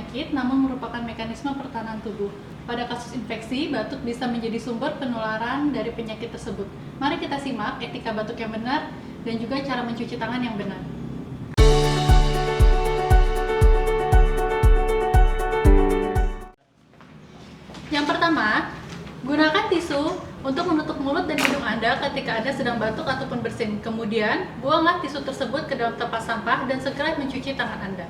penyakit, namun merupakan mekanisme pertahanan tubuh. Pada kasus infeksi, batuk bisa menjadi sumber penularan dari penyakit tersebut. Mari kita simak etika batuk yang benar dan juga cara mencuci tangan yang benar. Yang pertama, gunakan tisu untuk menutup mulut dan hidung Anda ketika Anda sedang batuk ataupun bersin. Kemudian, buanglah tisu tersebut ke dalam tempat sampah dan segera mencuci tangan Anda.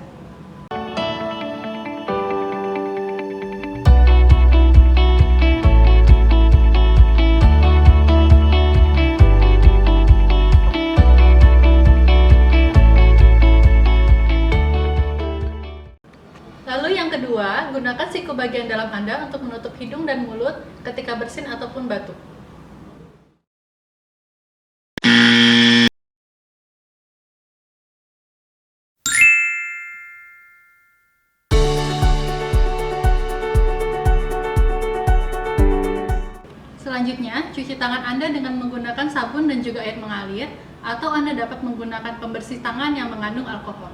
Lalu yang kedua, gunakan siku bagian dalam Anda untuk menutup hidung dan mulut ketika bersin ataupun batuk. Selanjutnya, cuci tangan Anda dengan menggunakan sabun dan juga air mengalir, atau Anda dapat menggunakan pembersih tangan yang mengandung alkohol.